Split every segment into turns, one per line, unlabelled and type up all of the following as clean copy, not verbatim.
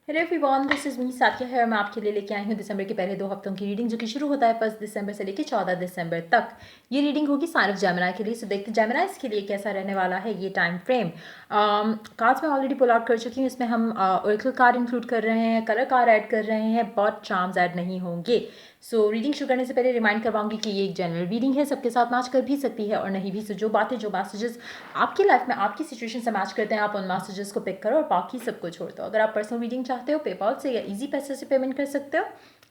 Hello everyone, this is me Sathiya है और मैं आपके लिए लेके आई हूँ दिसंबर के पहले 2 हफ्तों की रीडिंग, जो कि शुरू होता है 1 दिसंबर से लेकर 14 दिसंबर तक। ये रीडिंग होगी साइन ऑफ जेमिनी के लिए। सो देखते हैं जेमिनीज के लिए कैसा रहने वाला है ये टाइम फ्रेम। कार्ड्स मैं ऑलरेडी पुल आउट कर चुकी हूँ। इसमें हम ओरेकल कार्ड इंक्लूड कर रहे हैं, कलर कार्ड ऐड कर रहे हैं, बट चार्म्स ऐड नहीं होंगे। सो रीडिंग शुरू करने से पहले रिमाइंड करवाऊंगी कि ये एक जनरल रीडिंग है, सबके साथ मैच कर भी सकती है और नहीं भी। सो जो बातें, जो मैसेजेस आपकी लाइफ में आपकी सिचुएशन से मैच करते हैं, आप उन मैसेजेस को पिक करो और बाकी सबको छोड़ दो। अगर आप पर्सनल रीडिंग चाहते हो, पेपॉल से या इजी पैसे से पेमेंट कर सकते हो।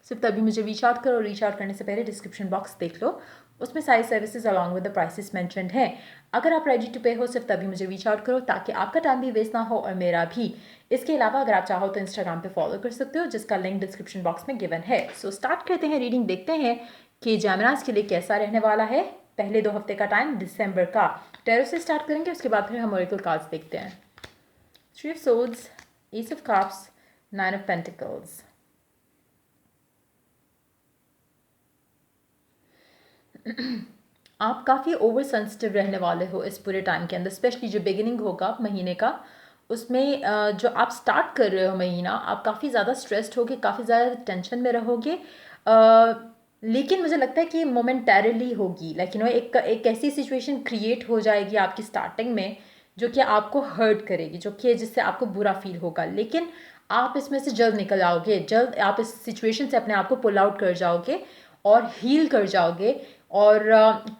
सिर्फ तभी मुझे रीच आउट करो। रीच आउट करने से पहले डिस्क्रिप्शन बॉक्स देख लो, उसमें सारी services along with the prices mentioned हैं। अगर आप रेडी टू पे हो, सिर्फ तभी मुझे रीच आउट करो ताकि आपका टाइम भी वेस्ट ना हो और मेरा भी। इसके अलावा अगर आप चाहो तो इंस्टाग्राम पे फॉलो कर सकते हो, जिसका लिंक डिस्क्रिप्शन बॉक्स में गिवन है। सो स्टार्ट करते हैं रीडिंग। देखते हैं कि जेमिनीज के लिए कैसा रहने वाला है पहले 2 हफ्ते का टाइम दिसंबर का। टैरो से स्टार्ट करेंगे, उसके बाद फिर हम ओरेकल कार्ड्स देखते हैं। 3 of Swords, Ace of Cups, 9 of Pentacles। आप काफ़ी ओवर सेंसिटिव रहने वाले हो इस पूरे टाइम के अंदर, स्पेशली जो बिगिनिंग होगा महीने का, उसमें जो आप स्टार्ट कर रहे हो महीना, आप काफ़ी ज़्यादा स्ट्रेस्ड होगे, काफ़ी ज़्यादा टेंशन में रहोगे। लेकिन मुझे लगता है कि मोमेंटरली होगी, लाइक एक ऐसी सिचुएशन क्रिएट हो जाएगी आपकी स्टार्टिंग में जो कि आपको हर्ट करेगी, जो कि जिससे आपको बुरा फील होगा। लेकिन आप इसमें से जल्द निकल आओगे, जल्द आप इस सिचुएशन से अपने आप को पुल आउट कर जाओगे और हील कर जाओगे। और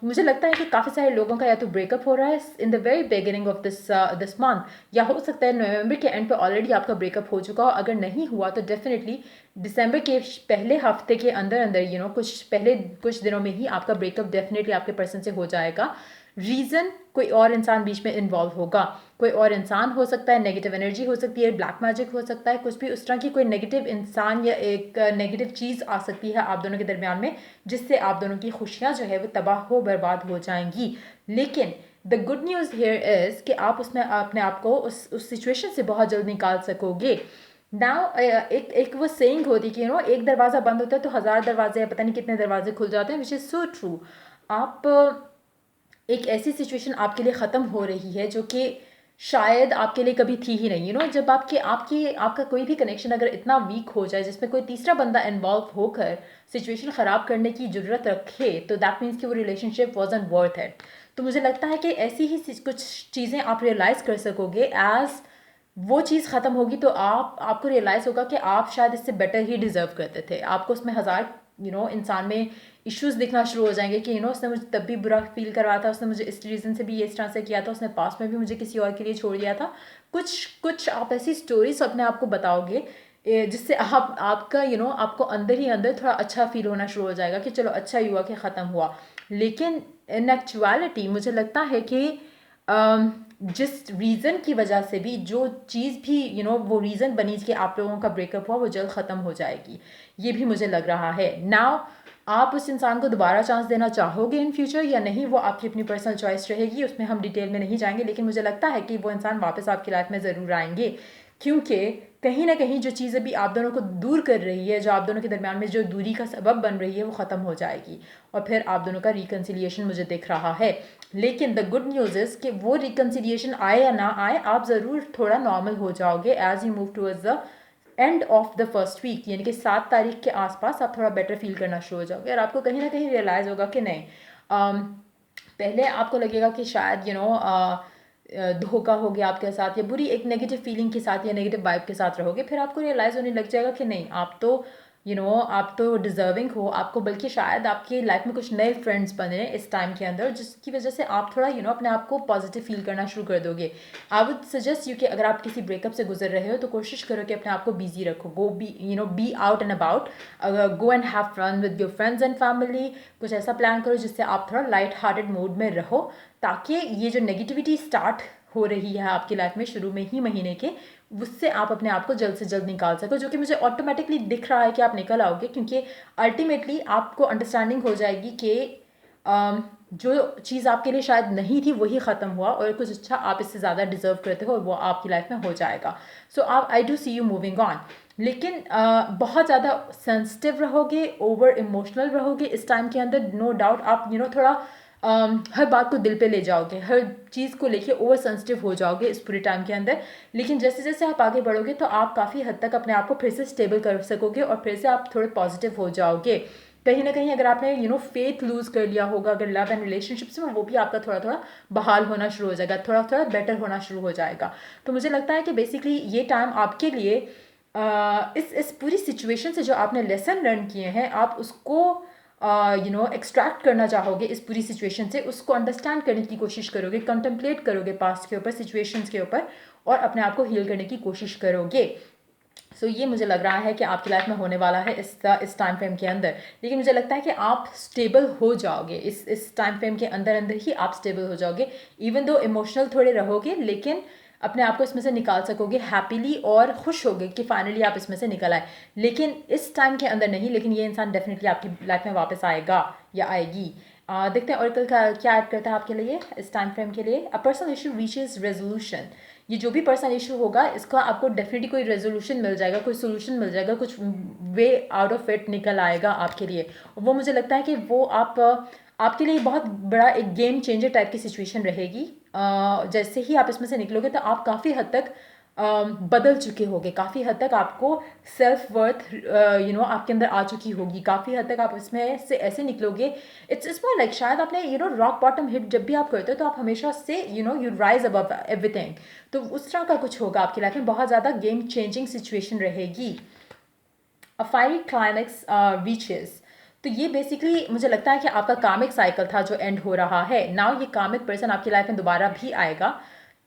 मुझे लगता है कि काफ़ी सारे लोगों का या तो ब्रेकअप हो रहा है in the very beginning of this month, या हो सकता है नवंबर के एंड पे ऑलरेडी आपका ब्रेकअप हो चुका हो। अगर नहीं हुआ तो डेफिनेटली दिसंबर के पहले हफ्ते के अंदर अंदर कुछ दिनों में ही आपका ब्रेकअप डेफिनेटली आपके पर्सन से हो जाएगा। रीज़न, कोई और इंसान बीच में इन्वॉल्व होगा। कोई और इंसान हो सकता है, नेगेटिव एनर्जी हो सकती है, ब्लैक मैजिक हो सकता है, कुछ भी उस तरह की कोई नेगेटिव इंसान या एक नेगेटिव चीज़ आ सकती है आप दोनों के दरमियान में, जिससे आप दोनों की खुशियाँ जो है वो तबाह हो बर्बाद हो जाएंगी। लेकिन the good news here is कि आप उसमें अपने आप को उस सिचुएशन से बहुत जल्द निकाल सकोगे। नाउ एक वो सेइंग होती है कि एक दरवाज़ा बंद होता है तो 1000 दरवाजे या पता नहीं कितने दरवाजे खुल जाते हैं, विच इज़ सो ट्रू। आप एक ऐसी सिचुएशन आपके लिए ख़त्म हो रही है जो कि शायद आपके लिए कभी थी ही नहीं। जब आपका कोई भी कनेक्शन अगर इतना वीक हो जाए जिसमें कोई तीसरा बंदा इन्वॉल्व होकर सिचुएशन ख़राब करने की ज़रूरत रखे, तो दैट मीन्स कि वो रिलेशनशिप वॉजंट वर्थ इट। तो मुझे लगता है कि ऐसी ही कुछ चीज़ें आप रियलाइज़ कर सकोगे एज वो चीज़ ख़त्म होगी, तो आपको रियलाइज़ होगा कि आप शायद इससे बेटर ही डिज़र्व करते थे। आपको उसमें हज़ार इंसान में इश्यूज़ दिखना शुरू हो जाएंगे कि उसने मुझे तब भी बुरा फील करवाया था, उसने मुझे इस रीज़न से भी इस तरह से किया था, उसने पास में भी मुझे किसी और के लिए छोड़ दिया था। कुछ आप ऐसी स्टोरीज अपने आप को बताओगे जिससे आपका आपको अंदर ही अंदर थोड़ा अच्छा फील होना शुरू हो जाएगा कि चलो अच्छा ही हुआ कि ख़त्म हुआ। लेकिन इन एक्चुअलिटी मुझे लगता है कि जिस रीज़न की वजह से भी जो चीज़ भी वो रीज़न बनी कि आप लोगों का ब्रेकअप हुआ, वो जल्द ख़त्म हो जाएगी, ये भी मुझे लग रहा है। नाउ आप उस इंसान को दोबारा चांस देना चाहोगे इन फ्यूचर या नहीं, वो आपकी अपनी पर्सनल चॉइस रहेगी, उसमें हम डिटेल में नहीं जाएंगे। लेकिन मुझे लगता है कि वो इंसान वापस आपकी लाइफ में ज़रूर आएंगे, क्योंकि कहीं ना कहीं जो चीज़ अभी आप दोनों को दूर कर रही है, जो आप दोनों के दरमियान में जो दूरी का सबब बन रही है, वो ख़त्म हो जाएगी और फिर आप दोनों का रिकन्सिलिएशन मुझे दिख रहा है। लेकिन द गुड न्यूज़ इज़ कि वो रिकन्सिलिएशन आए या ना आए, आप ज़रूर थोड़ा नॉर्मल हो जाओगे as you move towards the end of the first week, यानी कि 7 तारीख के आसपास आप थोड़ा बेटर फील करना शुरू हो जाओगे और आपको कहीं ना कहीं रियलाइज़ होगा कि नहीं, पहले आपको लगेगा कि शायद धोखा हो गया आपके साथ, या बुरी एक नेगेटिव फीलिंग के साथ या नेगेटिव वाइब के साथ रहोगे। फिर आपको रियलाइज़ होने लग जाएगा कि नहीं, आप तो डिज़र्विंग हो, आपको बल्कि शायद आपकी लाइफ में कुछ नए फ्रेंड्स बने इस टाइम के अंदर, जिसकी वजह से आप थोड़ा अपने आप को पॉजिटिव फील करना शुरू कर दोगे। आई वुड सजेस्ट यू कि अगर आप किसी ब्रेकअप से गुजर रहे हो तो कोशिश करो कि अपने आप को बिजी रखो, go be out and about, go and have fun with your friends and family. कुछ ऐसा प्लान करो जिससे आप थोड़ा लाइट हार्टेड मूड में रहो, ताकि ये जो नेगेटिविटी स्टार्ट हो रही है आपकी लाइफ में शुरू में ही महीने के, उससे आप अपने आप को जल्द से जल्द निकाल सको, जो कि मुझे ऑटोमेटिकली दिख रहा है कि आप निकल आओगे, क्योंकि अल्टीमेटली आपको अंडरस्टैंडिंग हो जाएगी कि जो चीज़ आपके लिए शायद नहीं थी वही ख़त्म हुआ और कुछ अच्छा आप इससे ज़्यादा डिजर्व करते हो और वो आपकी लाइफ में हो जाएगा। सो आप I do see you moving on. लेकिन बहुत ज़्यादा सेंसिटिव रहोगे, ओवर इमोशनल रहोगे इस टाइम के अंदर, नो डाउट। आप थोड़ा हर बात को दिल पे ले जाओगे, हर चीज़ को लेके ओवर सेंसिटिव हो जाओगे इस पूरे टाइम के अंदर। लेकिन जैसे जैसे आप आगे बढ़ोगे तो आप काफ़ी हद तक अपने आप को फिर से स्टेबल कर सकोगे और फिर से आप थोड़े पॉजिटिव हो जाओगे। कहीं ना कहीं अगर आपने फेथ लूज़ कर लिया होगा अगर लव एंड रिलेशनशिप्स में, वो भी आपका थोड़ा थोड़ा बहाल होना शुरू हो जाएगा, थोड़ा थोड़ा बेटर होना शुरू हो जाएगा। तो मुझे लगता है कि बेसिकली ये टाइम आपके लिए इस पूरी सिचुएशन से जो आपने लेसन लर्न किए हैं, आप उसको एक्सट्रैक्ट करना चाहोगे इस पूरी सिचुएशन से, उसको अंडरस्टैंड करने की कोशिश करोगे, कंटेम्पलेट करोगे पास्ट के ऊपर, सिचुएशंस के ऊपर, और अपने आप को हील करने की कोशिश करोगे। सो ये मुझे लग रहा है कि आपकी लाइफ में होने वाला है इस टाइम फ्रेम के अंदर। लेकिन मुझे लगता है कि आप स्टेबल हो जाओगे इस टाइम फ्रेम के अंदर अंदर ही आप स्टेबल हो जाओगे। इवन दो इमोशनल थोड़े रहोगे, लेकिन अपने आप को इसमें से निकाल सकोगे हैप्पीली, और खुश होगे कि फाइनली आप इसमें से निकल आए। लेकिन इस टाइम के अंदर नहीं, लेकिन ये इंसान डेफिनेटली आपकी लाइफ में वापस आएगा या आएगी। देखते हैं ऑरेकल का क्या ऐड करता है आपके लिए इस टाइम फ्रेम के लिए। A personal issue reaches resolution. ये जो भी पर्सनल इशू होगा इसका आपको डेफिनेटली कोई रेजोल्यूशन मिल जाएगा, कोई सोल्यूशन मिल जाएगा, कुछ वे आउट ऑफ इट निकल आएगा आपके लिए। वो मुझे लगता है कि वो आपके लिए बहुत बड़ा एक गेम चेंजर टाइप की सिचुएशन रहेगी। जैसे ही आप इसमें से निकलोगे तो आप काफ़ी हद तक बदल चुके होगे, काफ़ी हद तक आपको सेल्फ वर्थ आपके अंदर आ चुकी होगी, काफ़ी हद तक आप इसमें से ऐसे निकलोगे। इट्स मोर लाइक शायद आपने रॉक बॉटम हिट जब भी आप करते हो तो आप हमेशा से यू राइज अबव एवरीथिंग। तो उस तरह का कुछ होगा आपकी लाइफ में, बहुत ज़्यादा गेम चेंजिंग सिचुएशन रहेगी। अ फायरी क्लाइमेक्स रीचेस। तो ये बेसिकली मुझे लगता है कि आपका कामिक साइकिल था जो एंड हो रहा है। नाउ ये कामिक पर्सन आपकी लाइफ में दोबारा भी आएगा।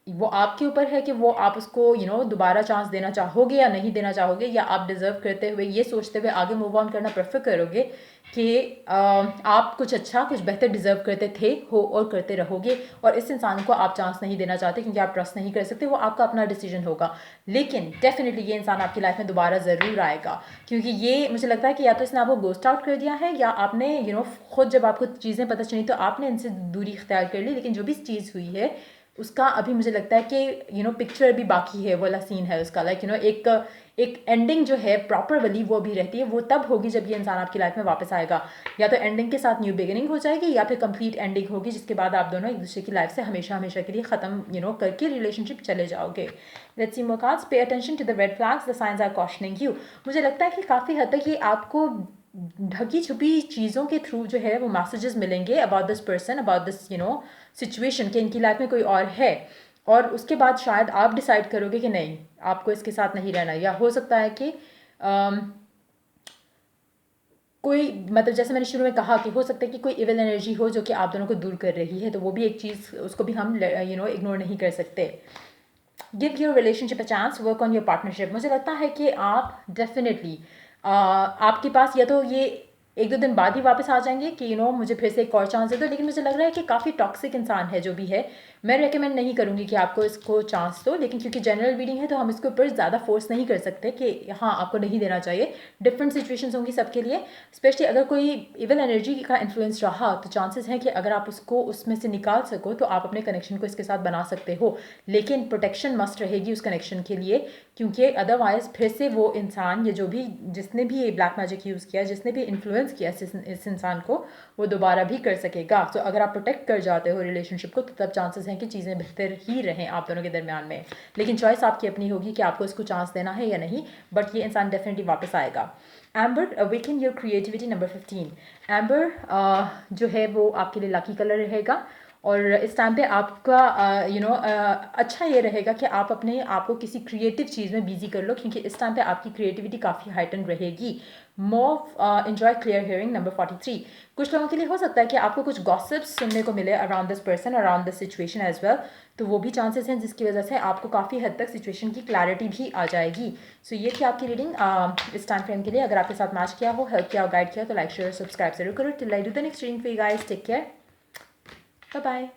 वो आपके ऊपर है कि वो आप उसको दोबारा चांस देना चाहोगे या नहीं देना चाहोगे, या आप डिज़र्व करते हुए ये सोचते हुए आगे मूव ऑन करना प्रेफर करोगे कि आप कुछ अच्छा कुछ बेहतर डिज़र्व करते थे हो और करते रहोगे, और इस इंसान को आप चांस नहीं देना चाहते क्योंकि आप ट्रस्ट नहीं कर सकते। वो आपका अपना डिसीजन होगा, लेकिन डेफिनेटली ये इंसान आपकी लाइफ में दोबारा ज़रूर आएगा। क्योंकि ये मुझे लगता है कि या तो इसने आपको गोस्ट आउट कर दिया है, या आपने खुद जब आपको चीज़ें पता चली तो आपने इनसे दूरी इख्तियार कर ली। लेकिन जो भी चीज़ हुई है उसका अभी मुझे लगता है कि पिक्चर भी बाकी है, वाला सीन है उसका, लाइक एक एंडिंग जो है प्रॉपर वाली वो भी रहती है। वो तब होगी जब ये इंसान आपकी लाइफ में वापस आएगा। या तो एंडिंग के साथ न्यू बिगिनिंग हो जाएगी, या फिर कंप्लीट एंडिंग होगी जिसके बाद आप दोनों एक दूसरे की लाइफ से हमेशा हमेशा के लिए ख़त्म करके रिलेशनशिप चले जाओगे। Let's see more cards. Pay attention to the red flags, the signs are cautioning you. मुझे लगता है कि काफ़ी हद तक ये आपको ढकी छुपी चीज़ों के थ्रू जो है वो मैसेजेस मिलेंगे about this person, about this situation, कि इनकी लाइफ में कोई और है। और उसके बाद शायद आप डिसाइड करोगे कि नहीं, आपको इसके साथ नहीं रहना। या हो सकता है कि कोई मतलब जैसे मैंने शुरू में कहा कि हो सकता है कि कोई इविल एनर्जी हो जो कि आप दोनों को दूर कर रही है। तो वो भी एक चीज़, उसको भी हम इग्नोर नहीं कर सकते। Give your relationship a chance, work on your partnership. मुझे लगता है कि आप डेफिनेटली आपके पास या तो ये एक दो दिन बाद ही वापस आ जाएंगे कि मुझे फिर से एक और चांस दे दो। लेकिन मुझे लग रहा है कि काफ़ी टॉक्सिक इंसान है जो भी है। मैं रेकमेंड नहीं करूँगी कि आपको इसको चांस दो, लेकिन क्योंकि जनरल रीडिंग है तो हम इसके ऊपर ज़्यादा फोर्स नहीं कर सकते कि हाँ आपको नहीं देना चाहिए। डिफरेंट सिचुएशंस होंगी सबके लिए। स्पेशली अगर कोई इवल एनर्जी का इन्फ्लुएंस रहा तो चांसेस हैं कि अगर आप उसको उसमें से निकाल सको तो आप अपने कनेक्शन को इसके साथ बना सकते हो। लेकिन प्रोटेक्शन मस्ट रहेगी उस कनेक्शन के लिए, क्योंकि अदरवाइज फिर से वो इंसान, ये जो भी जिसने भी ये ब्लैक मैजिक यूज़ किया, जिसने भी इन्फ्लुएंस किया इस इंसान को, वो दोबारा भी कर सकेगा। तो अगर आप प्रोटेक्ट कर जाते हो रिलेशनशिप को तो तब चांसेस हैं कि चीज़ें बेहतर ही रहें आप दोनों के दरमियान में। लेकिन चॉइस आपकी अपनी होगी कि आपको इसको चांस देना है या नहीं। बट ये इंसान डेफिनेटली वापस आएगा। Amber, awaken your creativity, number 15। Amber जो है वो आपके लिए लकी कलर रहेगा। और इस टाइम पे आपका अच्छा ये रहेगा कि आप अपने आप को किसी क्रिएटिव चीज़ में बिजी कर लो, क्योंकि इस टाइम पे आपकी क्रिएटिविटी काफ़ी हाइटन रहेगी। मोर एंजॉय क्लियर हियरिंग, नंबर 43। कुछ लोगों के लिए हो सकता है कि आपको कुछ गॉसिप्स सुनने को मिले around this person, around this situation as well. तो वो भी चांसेस हैं जिसकी वजह से आपको काफ़ी हद तक सिचुएशन की क्लैरिटी भी आ जाएगी। सो ये थी आपकी रीडिंग इस टाइम फ्रेम के लिए। अगर आपके साथ मैच किया हो, हेल्प किया हो, गाइड किया तो लाइक शेयर सब्सक्राइब जरूर करो। Till I do the next reading for you guys, take care, bye bye.